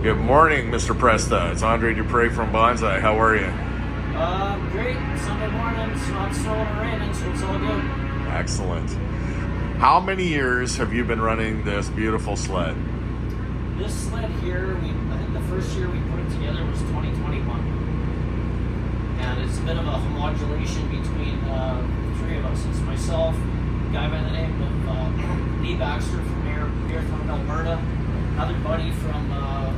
Good morning, Mr. Presta. It's Andre Dupre from Bonsai. How are you? Great. Sunday morning. It's not snowing or raining, so it's all good. Excellent. How many years have you been running this beautiful sled? This sled here, I think the first year we put it together was 2021. And it's a bit of a homologation between the three of us. It's myself, a guy by the name of Lee Baxter from here from Alberta, another buddy from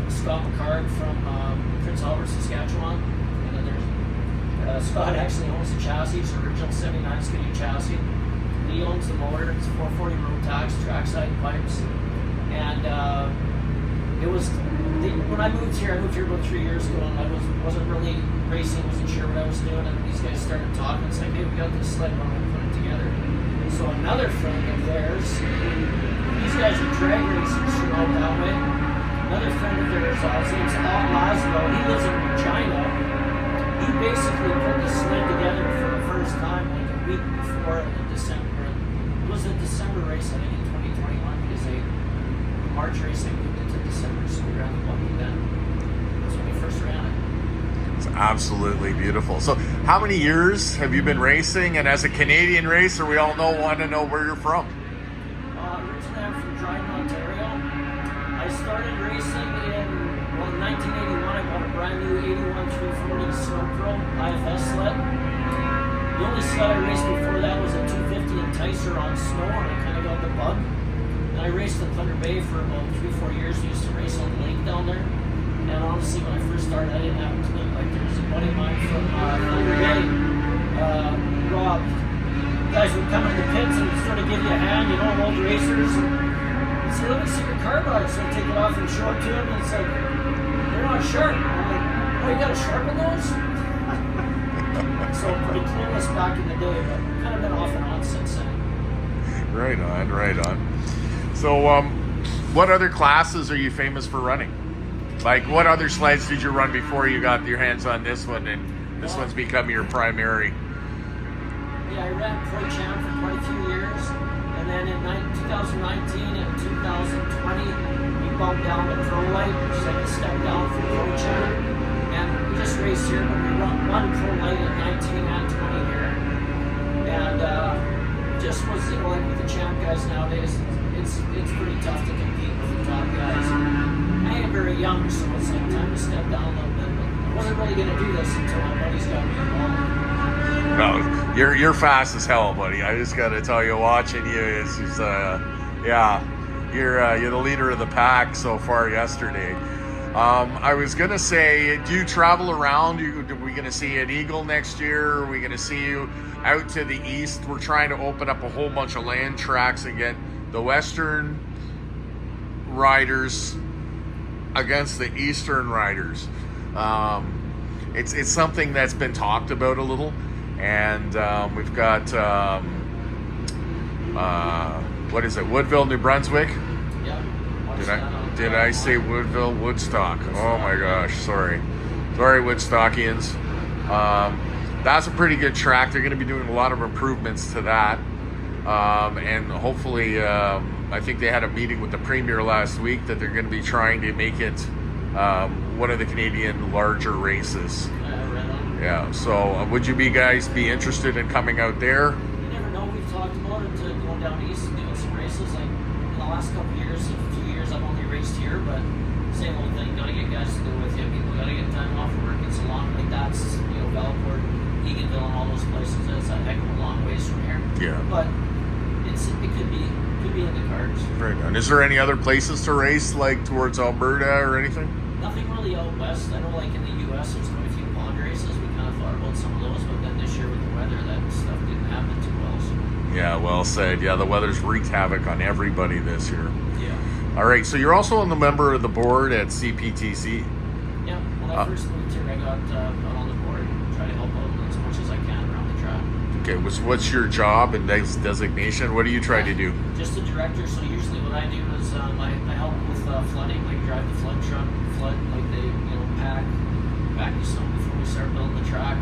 Scott McCard from Prince Albert, Saskatchewan. And then there's Scott actually owns the chassis. It's an original 79 skinny chassis. Lee owns the motor. It's 440 road tax, trackside pipes. And it was, when I moved here about 3 years ago, and I wasn't really racing, wasn't sure what I was doing, and these guys started talking and saying, hey, we got this sled, why don't we put it together? So another friend of theirs, these guys are drag racers, out that way. Another friend of theirs, his name's Al Laszlo, he lives in Regina. He basically put the sled together for the first time like a week before in December. It was a December race, I think, in 2021, because the March race they moved into December, so we ran the block then. That's when we first ran it. It's absolutely beautiful. So how many years have you been racing? And as a Canadian racer, we all want to know where you're from. Originally I'm from Dryden, Ontario. I started racing in 1981. I bought a brand new 81 340 Snow Pro IFS sled. The only sled I raced before that was a 250 Enticer on snow, and I kind of got the bug. And I raced in Thunder Bay for about 3-4 years. We used to race on the lake down there. And honestly, when I first started, I didn't have a clue. Like, there was a buddy of mine from Thunder Bay, Rob. Guys would come in the pits and sort of give you a hand, old racers. And he'd say, let me see your carbide. So I take it off and show it to him, and it's like, they're not sharp. I'm like, oh, you got to sharpen those? So pretty clueless back in the day, but kind of been off and on since then. Right on. So, what other classes are you famous for running? Like, what other sleds did you run before you got your hands on this one, and this one's become your primary? Yeah, I ran Pro Champ for quite a few years, and then in 2019 and 2020, we bumped down to Pro Light, which is like a step down from Pro Champ. And we just raced here, but we run one Pro Light at 19 and 20 here. And just was, like with the Champ guys nowadays, it's pretty tough to compete with the top guys. I am very young, so it's like time to step down a little bit. But I wasn't really going to do this until my buddies got me involved. No, you're fast as hell, buddy. I just got to tell you, watching you is you're the leader of the pack so far yesterday. I was going to say, do you travel around? Are we going to see an Eagle next year? Are we going to see you out to the east? We're trying to open up a whole bunch of land tracks and get the Western riders against the Eastern riders. It's something that's been talked about a little, and we've got what is it, Woodville, New Brunswick? Yeah. Did I say Woodville? Woodstock. Oh my gosh, sorry Woodstockians. That's a pretty good track. They're going to be doing a lot of improvements to that, and hopefully I think they had a meeting with the Premier last week that they're going to be trying to make it one of the Canadian larger races. Yeah, so would you guys be interested in coming out there? You never know. We've talked about it, going down east and doing some races. Like in the last couple of years, a few years, I've only raced here, but same old thing. Got to get guys to go with you. People got to get time off of work. It's a long, like that's Valport, Eganville, and all those places. That's a heck of a long ways from here. Yeah, but it could be in the cards. Very good. Is there any other places to race, like towards Alberta or anything? Nothing really out west. I know, like in the U.S., there's quite a few pond races. We kind of thought about some of those, but then this year with the weather, that stuff didn't happen too well. So. Yeah, well said. Yeah, the weather's wreaked havoc on everybody this year. Yeah. All right, so you're also a member of the board at CPTC. Yeah, when I first moved here, I got on the board and try to help out as much as I can around the track. Okay, what's your job and designation? What do you try to do? Just a director, so usually what I do is I help with flooding, like drive the flood truck, like they pack the snow before we start building the track.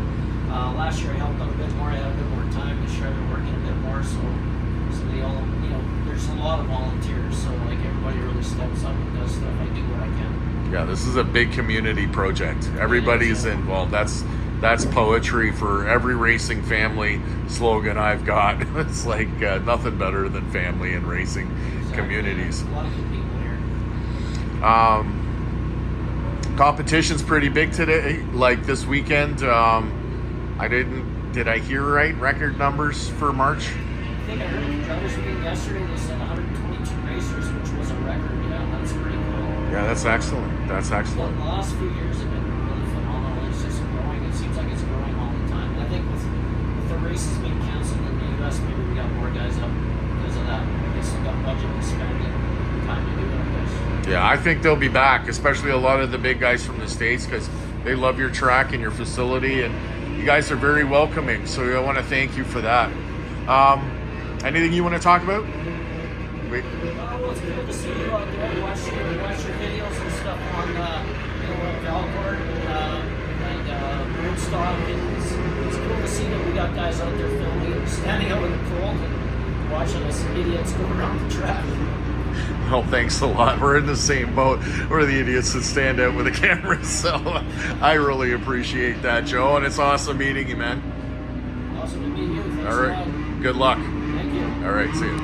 Last year I helped out a bit more. I had a bit more time. This year I've been working a bit more, so they all, there's a lot of volunteers, so like everybody really steps up and does stuff. I do what I can. Yeah, this is a big community project. Everybody's involved. That's poetry for every racing family slogan I've got. It's like nothing better than family and racing communities. A lot of good people here. Competition's pretty big today. Like this weekend, did I hear right? Record numbers for March? I think I heard the drivers meeting yesterday. They said 122 racers, which was a record. Yeah, that's pretty cool. Yeah, that's excellent. That's excellent. The last few years have been really phenomenal. It's just growing. It seems like it's growing all the time. And I think with the races being canceled in the U.S., maybe we got more guys up because of that. I guess they got budget to spend and time to do it, I guess. Yeah, I think they'll be back, especially a lot of the big guys from the States, because they love your track and your facility, and you guys are very welcoming. So I want to thank you for that. Anything you want to talk about? Wait. Well, it's good to see you out there. Watch your videos and stuff on Valcourt and Woodstock. It's cool to see that we got guys out there filming, standing out in the cold and watching us idiots go around the track. Well, thanks a lot. We're in the same boat. We're the idiots that stand out with the camera. So I really appreciate that, Joe. And it's awesome meeting you, man. Awesome to meet you. Thanks All right. a lot. Good luck. Thank you. All right. See you.